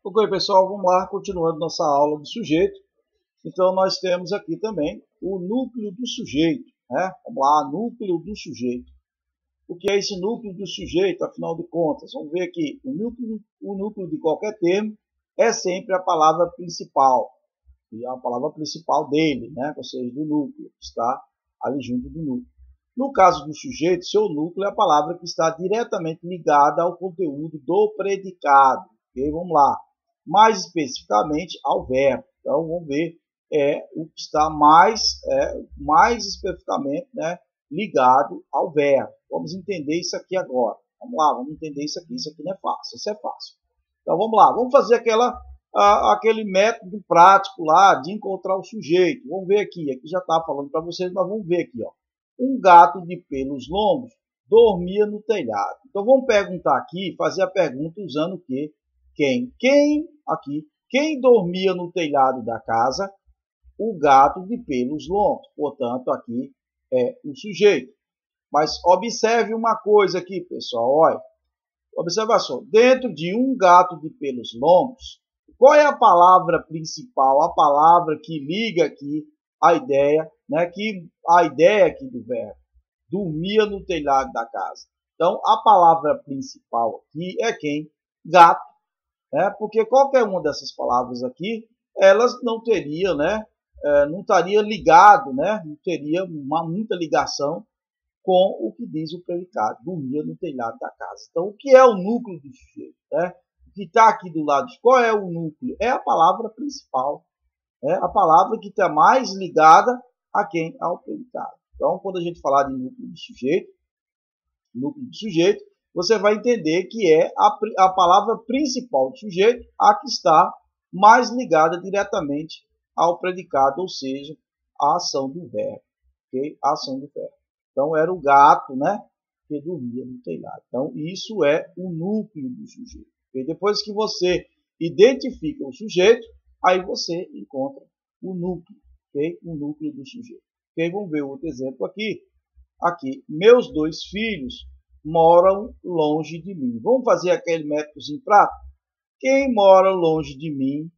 Ok, pessoal, vamos lá, continuando nossa aula do sujeito. Então, nós temos aqui também o núcleo do sujeito, né? Vamos lá, núcleo do sujeito. O que é esse núcleo do sujeito, afinal de contas? Vamos ver aqui, o núcleo de qualquer termo é sempre a palavra principal, e a palavra principal dele, né? Ou seja, do núcleo, que está ali junto do núcleo. No caso do sujeito, seu núcleo é a palavra que está diretamente ligada ao conteúdo do predicado. Ok? Vamos lá. Mais especificamente ao verbo. Então, vamos ver o que está mais especificamente, né, ligado ao verbo. Vamos entender isso aqui agora. Vamos lá, vamos entender isso aqui. Isso aqui não é fácil, isso é fácil. Então, vamos lá. Vamos fazer aquele método prático lá de encontrar o sujeito. Vamos ver aqui. Aqui já está falando para vocês, mas vamos ver aqui, ó. Um gato de pelos longos dormia no telhado. Então, vamos perguntar aqui, fazer a pergunta usando o quê? Quem? Quem dormia no telhado da casa? O gato de pelos longos. Portanto, aqui é o sujeito. Mas observe uma coisa aqui, pessoal. Olha, observação. Dentro de um gato de pelos longos, qual é a palavra principal? A palavra que liga aqui a ideia, né? A ideia aqui do verbo. Dormia no telhado da casa. Então, a palavra principal aqui é quem? Gato. Porque qualquer uma dessas palavras aqui, elas não teria, né, não estaria ligado, né, não teria muita ligação com o que diz o predicado, dormia no telhado da casa. Então, o que é o núcleo do sujeito? Né? O que está aqui do lado, qual é o núcleo? É a palavra principal, a palavra que está mais ligada a quem? Ao predicado. Então, quando a gente falar de núcleo do sujeito, você vai entender que é a palavra principal do sujeito, a que está mais ligada diretamente ao predicado, ou seja, a ação do verbo. Okay? A ação do verbo. Então, era o gato, né, que dormia no telhado. Então, isso é o núcleo do sujeito. Okay? Depois que você identifica o sujeito, aí você encontra o núcleo, okay? O núcleo do sujeito. Okay? Vamos ver outro exemplo aqui. Aqui, meus dois filhos moram longe de mim. Vamos fazer aquele métodozinho prático? Quem mora longe de mim?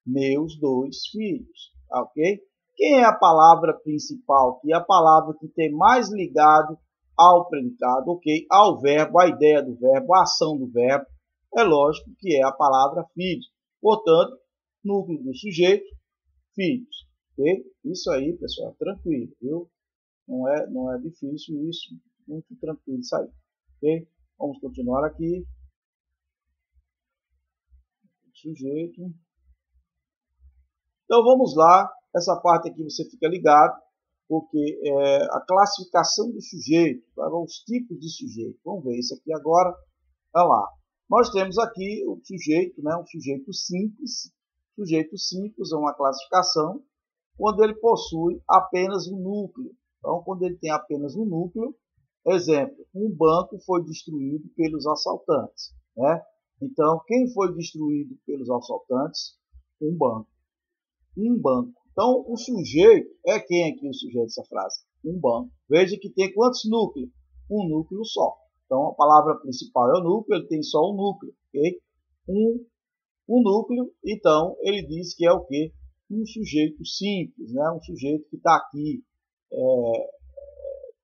Meus dois filhos. Ok? Quem é a palavra principal? Que é a palavra que tem mais ligado ao predicado, ok? Ao verbo, à ideia do verbo, à ação do verbo. É lógico que é a palavra filhos. Portanto, núcleo do sujeito, filhos. Ok? Isso aí, pessoal, tranquilo, viu? Não é difícil isso, muito tranquilo isso aí. Ok? Vamos continuar aqui. Sujeito. Então vamos lá. Essa parte aqui você fica ligado, porque é a classificação do sujeito, os tipos de sujeito. Vamos ver isso aqui agora. Olha lá. Nós temos aqui o sujeito, né? Um sujeito simples. Sujeito simples é uma classificação quando ele possui apenas um núcleo. Então, quando ele tem apenas um núcleo, exemplo, um banco foi destruído pelos assaltantes. Né? Então, quem foi destruído pelos assaltantes? Um banco. Um banco. Então, o sujeito é quem aqui o sujeito dessa frase? Um banco. Veja que tem quantos núcleos? Um núcleo só. Então, a palavra principal é o núcleo, ele tem só um núcleo. Okay? Um núcleo, então, ele diz que é o quê? Um sujeito simples, né? Um sujeito que está aqui,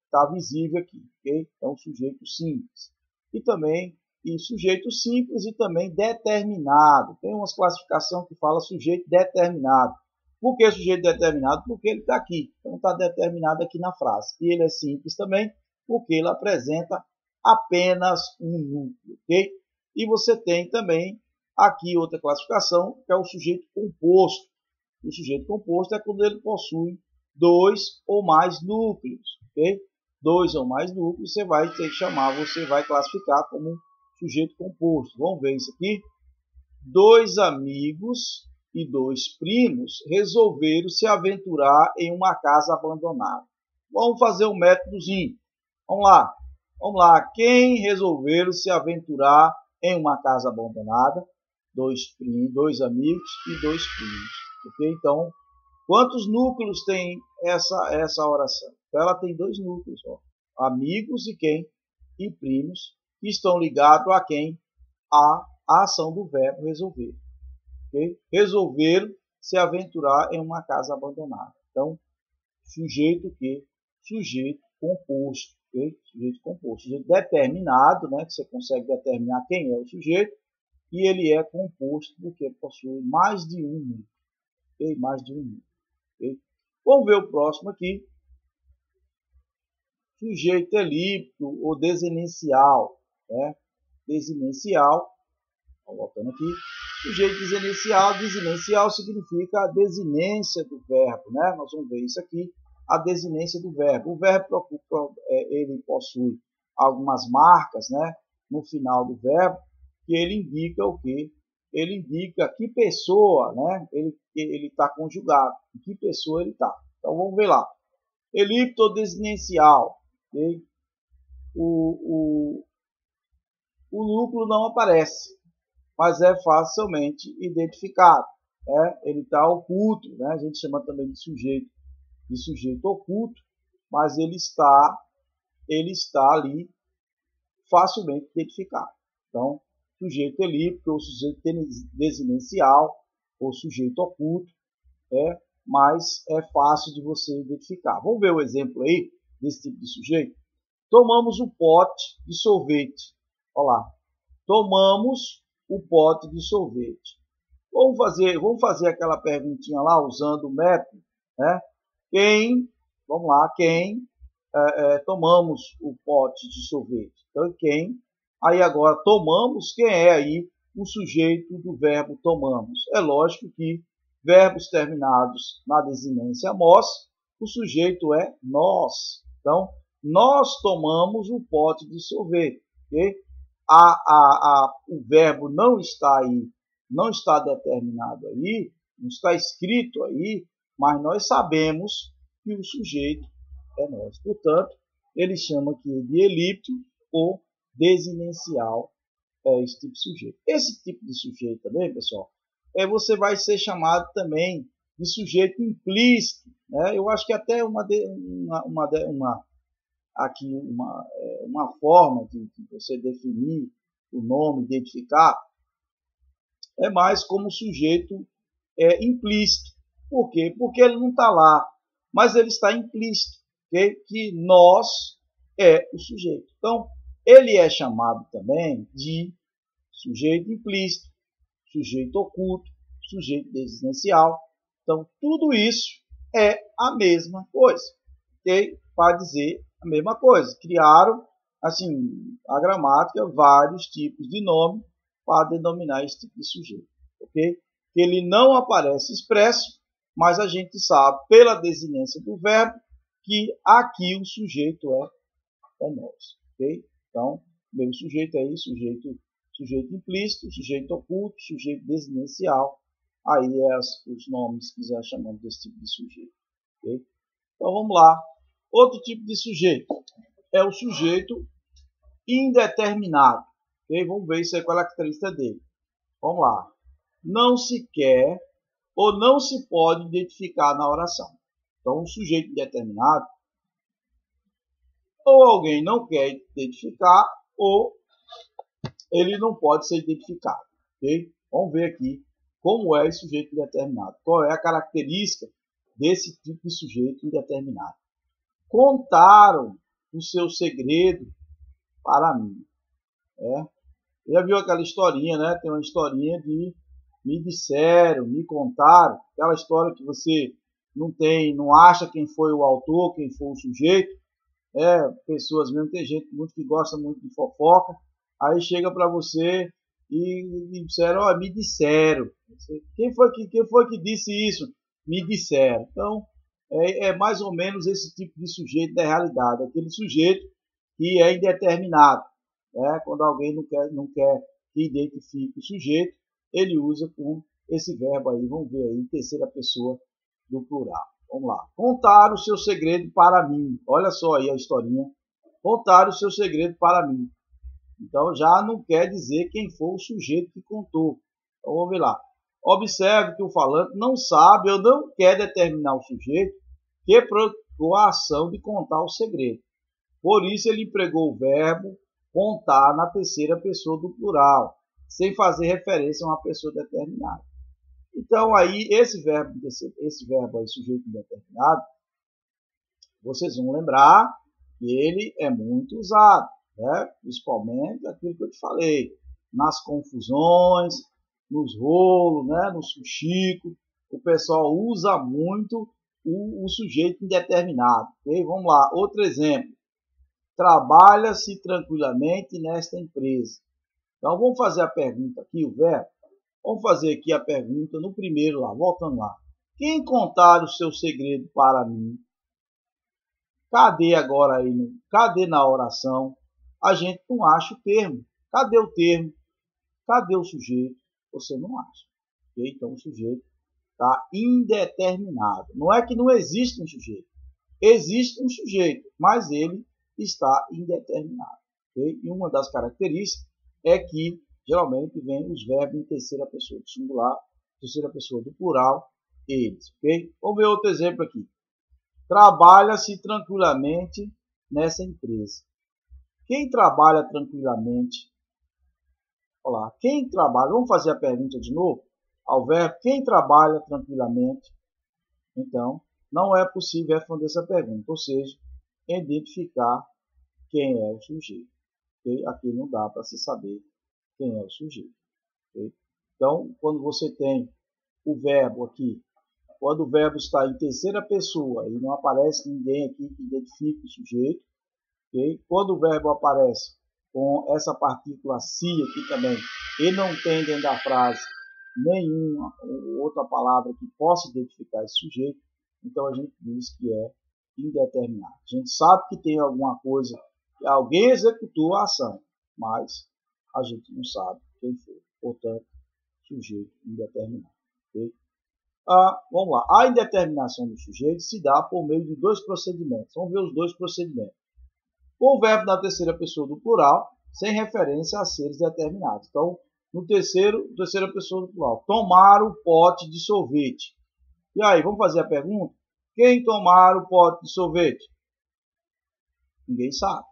está visível aqui, ok? Então, sujeito simples. E também, sujeito simples e também determinado. Tem umas classificações que fala sujeito determinado. Por que sujeito determinado? Porque ele está aqui. Então, está determinado aqui na frase. E ele é simples também, porque ele apresenta apenas um núcleo, ok? E você tem também aqui outra classificação, que é o sujeito composto. O sujeito composto é quando ele possui dois ou mais núcleos, ok? Dois ou mais núcleos, você vai ter que chamar, você vai classificar como sujeito composto. Vamos ver isso aqui. Dois amigos e dois primos resolveram se aventurar em uma casa abandonada. Vamos fazer um métodozinho. Vamos lá. Vamos lá. Quem resolveram se aventurar em uma casa abandonada? Dois amigos e dois primos. Okay? Então, quantos núcleos tem essa oração? Então, ela tem dois núcleos, ó. Amigos e quem? E primos, que estão ligados a quem? A ação do verbo resolver. Okay? Resolveram se aventurar em uma casa abandonada. Então, sujeito que? Sujeito composto. Okay? Sujeito composto. Sujeito determinado, né? Que você consegue determinar quem é o sujeito. E ele é composto porque possui mais de um núcleo. Okay? Mais de um núcleo. Okay? Vamos ver o próximo aqui. Sujeito elíptico ou desinencial. Né? Desinencial. Voltando aqui. Sujeito desinencial significa a desinência do verbo, né? Nós vamos ver isso aqui, a desinência do verbo. O verbo ele possui algumas marcas, né? No final do verbo, que ele indica o quê? Ele indica que pessoa, né? Ele está conjugado, em que pessoa ele está. Então vamos ver lá. Elíptico ou desinencial, okay? O núcleo não aparece, mas é facilmente identificado. Né? Ele está oculto, né? A gente chama também de sujeito oculto, mas ele está ali facilmente identificado. Então, sujeito elíptico, ou sujeito desinencial, ou sujeito oculto, mas é fácil de você identificar. Vamos ver o exemplo aí desse tipo de sujeito? Tomamos um pote de sorvete. Olha lá. Tomamos o pote de sorvete. Vamos fazer aquela perguntinha lá, usando o método, né? Vamos lá, tomamos o pote de sorvete? Então, quem? Aí agora, tomamos, quem é aí o sujeito do verbo tomamos? É lógico que verbos terminados na desinência mos, o sujeito é nós. Então, nós tomamos o pote de sorvete, ok? O verbo não está aí, não está determinado aí, não está escrito aí, mas nós sabemos que o sujeito é nós. Portanto, ele chama aqui de elíptico ou desinencial esse tipo de sujeito. Esse tipo de sujeito também, pessoal, você vai ser chamado também de sujeito implícito, né? Eu acho que até aqui uma forma de você definir o nome, identificar, é mais como sujeito implícito. Por quê? Porque ele não está lá, mas ele está implícito, okay? Que nós é o sujeito. Então, ele é chamado também de sujeito implícito, sujeito oculto, sujeito desinencial. Então, tudo isso é a mesma coisa, ok? Para dizer a mesma coisa. Criaram, assim, a gramática, vários tipos de nome para denominar esse tipo de sujeito, ok? Ele não aparece expresso, mas a gente sabe, pela desinência do verbo, que aqui o sujeito é nós, ok? Então, o mesmo sujeito aí, sujeito implícito, sujeito oculto, sujeito desinencial, aí os nomes que já chamamos desse tipo de sujeito, ok? Então, vamos lá. Outro tipo de sujeito é o sujeito indeterminado. Okay? Vamos ver isso aí, qual é a característica dele. Vamos lá. Não se quer ou não se pode identificar na oração. Então, um sujeito indeterminado, ou alguém não quer identificar, ou ele não pode ser identificado. Okay? Vamos ver aqui como é esse sujeito indeterminado. Qual é a característica desse tipo de sujeito indeterminado? Contaram o seu segredo para mim. Já viu aquela historinha, né? Tem uma historinha de me disseram, me contaram. Aquela história que você não acha quem foi o autor, quem foi o sujeito. Pessoas mesmo, tem gente muito que gosta muito de fofoca. Aí chega para você e disseram, me disseram. Quem foi que disse isso? Me disseram. Então, é mais ou menos esse tipo de sujeito da realidade, aquele sujeito que é indeterminado. Quando alguém não quer que identifique o sujeito, ele usa com esse verbo aí, vamos ver aí, em terceira pessoa do plural. Vamos lá. Contar o seu segredo para mim. Olha só aí a historinha. Contar o seu segredo para mim. Então já não quer dizer quem foi o sujeito que contou. Então vamos ver lá. Observe que o falante não sabe ou não quer determinar o sujeito que praticou a ação de contar o segredo. Por isso ele empregou o verbo contar na terceira pessoa do plural, sem fazer referência a uma pessoa determinada. Então, aí, esse verbo aí, sujeito indeterminado, vocês vão lembrar que ele é muito usado, né? Principalmente aquilo que eu te falei, nas confusões, nos rolos, né? No fuxico, o pessoal usa muito o sujeito indeterminado. Okay? Vamos lá, outro exemplo. Trabalha-se tranquilamente nesta empresa. Então, vamos fazer a pergunta aqui, o verbo. Vamos fazer aqui a pergunta no primeiro lá, voltando lá. Quem contar o seu segredo para mim? Cadê agora aí? Cadê na oração? A gente não acha o termo. Cadê o termo? Cadê o sujeito? Você não acha. Okay? Então o sujeito está indeterminado. Não é que não existe um sujeito. Existe um sujeito, mas ele está indeterminado. Okay? E uma das características é que geralmente vem os verbos em terceira pessoa do singular, terceira pessoa do plural, eles. Okay? Vamos ver outro exemplo aqui. Trabalha-se tranquilamente nessa empresa. Quem trabalha tranquilamente? Olá, quem trabalha? Vamos fazer a pergunta de novo? Ao verbo, quem trabalha tranquilamente? Então, não é possível responder essa pergunta, ou seja, identificar quem é o sujeito. Okay? Aqui não dá para se saber quem é o sujeito. Okay? Então, quando você tem o verbo aqui, quando o verbo está em terceira pessoa e não aparece ninguém aqui que identifique o sujeito, okay? Quando o verbo aparece com essa partícula se aqui também, ele não tem dentro da frase nenhuma outra palavra que possa identificar esse sujeito, então a gente diz que é indeterminado. A gente sabe que tem alguma coisa, que alguém executou a ação, mas a gente não sabe quem foi. Portanto, sujeito indeterminado. Okay? Vamos lá. A indeterminação do sujeito se dá por meio de dois procedimentos. Vamos ver os dois procedimentos. Com o verbo na terceira pessoa do plural, sem referência a seres determinados. Então, no terceira pessoa do plural. Tomar o pote de sorvete. E aí, vamos fazer a pergunta? Quem tomar o pote de sorvete? Ninguém sabe.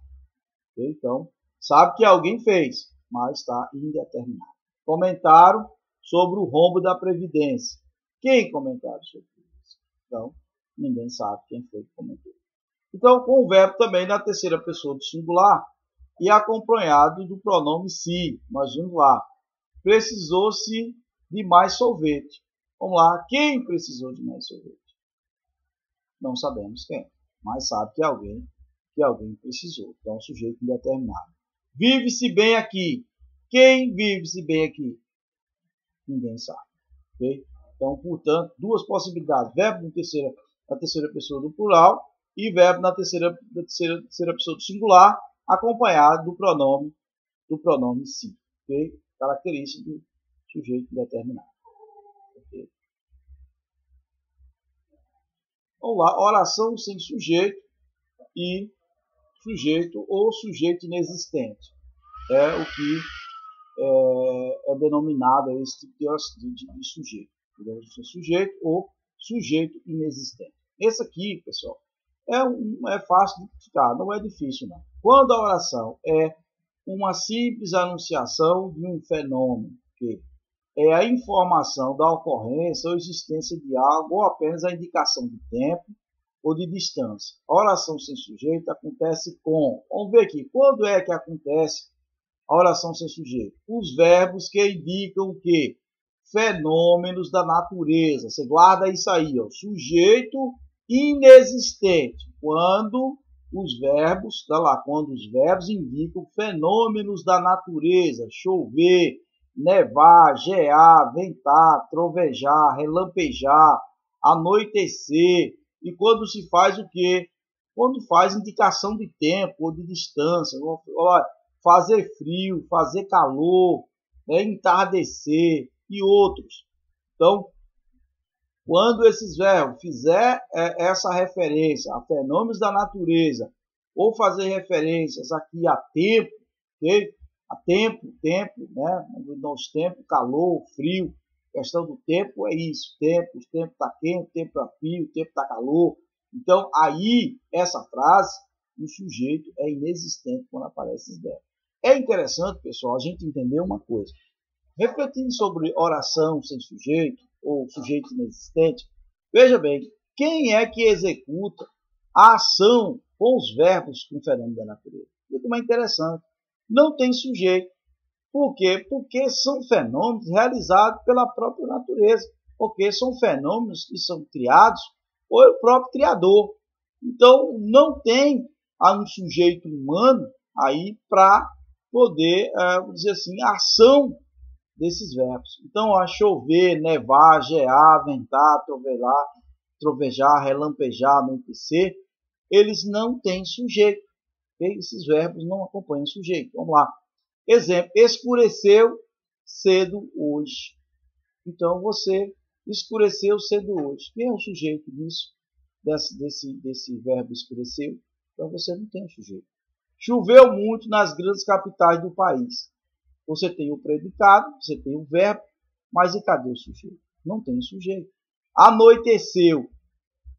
Então, sabe que alguém fez, mas está indeterminado. Comentaram sobre o rombo da Previdência. Quem comentaram sobre isso? Então, ninguém sabe quem foi que comentou. Então, com o verbo também na terceira pessoa do singular e acompanhado do pronome se. Nós vimos lá. Precisou-se de mais sorvete. Vamos lá. Quem precisou de mais sorvete? Não sabemos quem, mas sabe que alguém precisou. Então, sujeito indeterminado. Vive-se bem aqui. Quem vive-se bem aqui? Ninguém sabe. Okay? Então, portanto, duas possibilidades. Verbo na terceira pessoa do plural e verbo na terceira pessoa do singular, acompanhado do pronome se. Okay? Característica do sujeito indeterminado. Okay? Vamos lá. Oração sem sujeito e sujeito ou sujeito inexistente. É o que é denominado esse tipo de sujeito. Sujeito ou sujeito inexistente. Esse aqui, pessoal, é fácil de identificar, não é difícil não. Quando a oração é uma simples anunciação de um fenômeno, que é a informação da ocorrência ou existência de algo, ou apenas a indicação de tempo ou de distância. A oração sem sujeito acontece com, vamos ver aqui, quando é que acontece a oração sem sujeito? Os verbos que indicam o quê? Fenômenos da natureza. Você guarda isso aí, ó. Sujeito inexistente. Quando os verbos, tá lá, quando os verbos indicam fenômenos da natureza, chover, nevar, gear, ventar, trovejar, relampejar, anoitecer. E quando se faz o quê? Quando faz indicação de tempo ou de distância. Olha, fazer frio, fazer calor, entardecer e outros. Então, quando esses verbos fizer essa referência a fenômenos da natureza ou fazer referências aqui a tempo, okay? A tempo, né? Nosso tempo, calor, frio, questão do tempo é isso, o tempo está quente, o tempo está frio, o tempo está calor. Então, aí, essa frase, o sujeito é inexistente quando aparece esses verbos. É interessante, pessoal, a gente entender uma coisa. Refletindo sobre oração sem sujeito, ou sujeito inexistente, veja bem, quem é que executa a ação com os verbos com o fenômeno da natureza? Muito mais interessante. Não tem sujeito. Por quê? Porque são fenômenos realizados pela própria natureza. Porque são fenômenos que são criados pelo próprio Criador. Então, não tem um sujeito humano aí para poder, vamos dizer assim, a ação desses verbos. Então, chover, nevar, gear, ventar, trovejar, relampejar, anoitecer, eles não têm sujeito. Okay? Esses verbos não acompanham sujeito. Vamos lá. Exemplo, escureceu cedo hoje. Então, você escureceu cedo hoje. Quem é o sujeito disso? Desse verbo escureceu? Então, você não tem o sujeito. Choveu muito nas grandes capitais do país. Você tem o predicado, você tem o verbo, mas e cadê o sujeito? Não tem sujeito. Anoiteceu.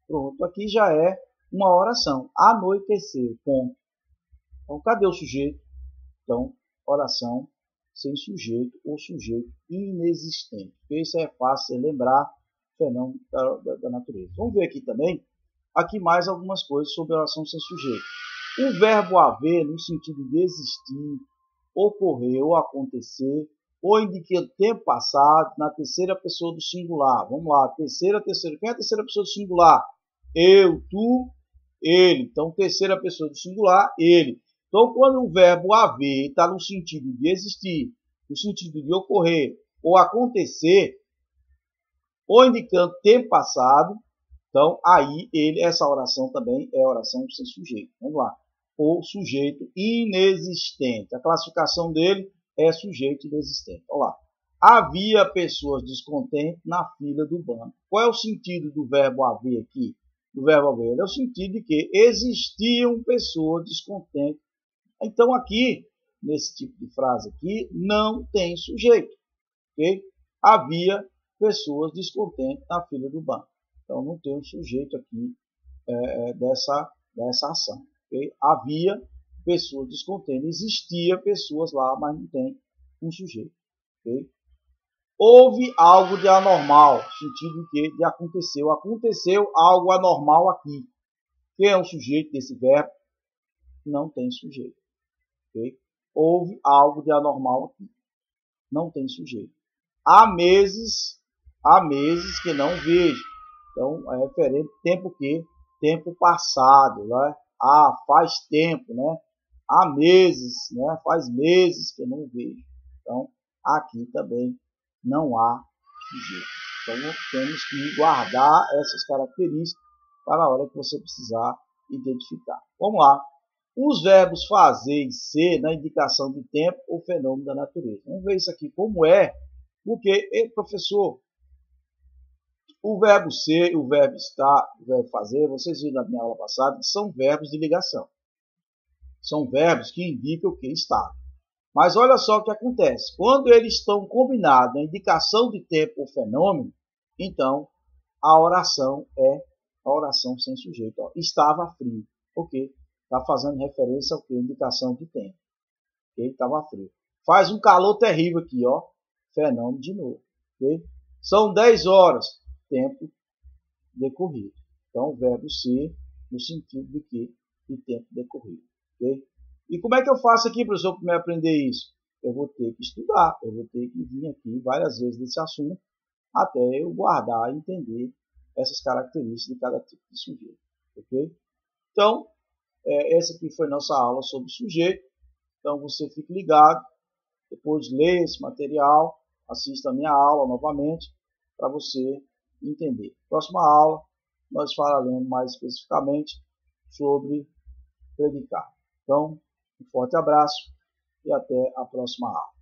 Pronto, aqui já é uma oração. Anoiteceu, ponto. Então, cadê o sujeito? Então, oração sem sujeito ou sujeito inexistente. Isso é fácil de lembrar, fenômeno da natureza. Vamos ver aqui também, aqui mais algumas coisas sobre a oração sem sujeito. O verbo haver, no sentido de existir, ocorrer ou acontecer, ou indica tempo passado, na terceira pessoa do singular. Vamos lá, terceira. Quem é a terceira pessoa do singular? Eu, tu, ele. Então, terceira pessoa do singular, ele. Então, quando o verbo haver está no sentido de existir, no sentido de ocorrer ou acontecer, ou indicando tempo passado, então aí essa oração também é oração sem sujeito. Vamos lá. Ou sujeito inexistente. A classificação dele é sujeito inexistente. Olha lá. Havia pessoas descontentes na fila do banco. Qual é o sentido do verbo haver aqui? Do verbo haver é o sentido de que existiam pessoas descontentes. Então aqui, nesse tipo de frase aqui, não tem sujeito. Okay? Havia pessoas descontentes na fila do banco. Então não tem um sujeito aqui dessa ação. Okay? Havia pessoas descontentes, existia pessoas lá, mas não tem um sujeito. Okay? Houve algo de anormal, no sentido de aconteceu. Aconteceu algo anormal aqui. Quem é o sujeito desse verbo? Não tem sujeito. Okay? Houve algo de anormal aqui. Não tem sujeito. Há meses que não vejo. Então, é referente tempo que? Tempo passado, né? Faz tempo, né? Há meses, né? Faz meses que eu não vejo. Então, aqui também não há sujeito. Então, temos que guardar essas características para a hora que você precisar identificar. Vamos lá. Os verbos fazer e ser na indicação de tempo ou fenômeno da natureza. Vamos ver isso aqui como é. Porque, professor, o verbo ser, o verbo estar, o verbo fazer, vocês viram na minha aula passada, que são verbos de ligação. São verbos que indicam o que está. Mas olha só o que acontece. Quando eles estão combinados na indicação de tempo ou fenômeno, então a oração é a oração sem sujeito. Ó, estava frio. Ok? Está fazendo referência ao que? Indicação de tempo. Ok? Estava frio. Faz um calor terrível aqui, ó. Fenômeno de novo. Okay? São 10 horas. Tempo decorrido. Então, o verbo ser no sentido de que? De tempo decorrido. Okay? E como é que eu faço aqui, professor, para me aprender isso? Eu vou ter que estudar. Eu vou ter que vir aqui várias vezes nesse assunto até eu guardar e entender essas características de cada tipo de sujeito. Ok? Então, essa aqui foi nossa aula sobre sujeito. Então, você fique ligado. Depois leia esse material, assista a minha aula novamente, para você entender. Próxima aula, nós falaremos mais especificamente sobre predicar. Então, um forte abraço e até a próxima aula.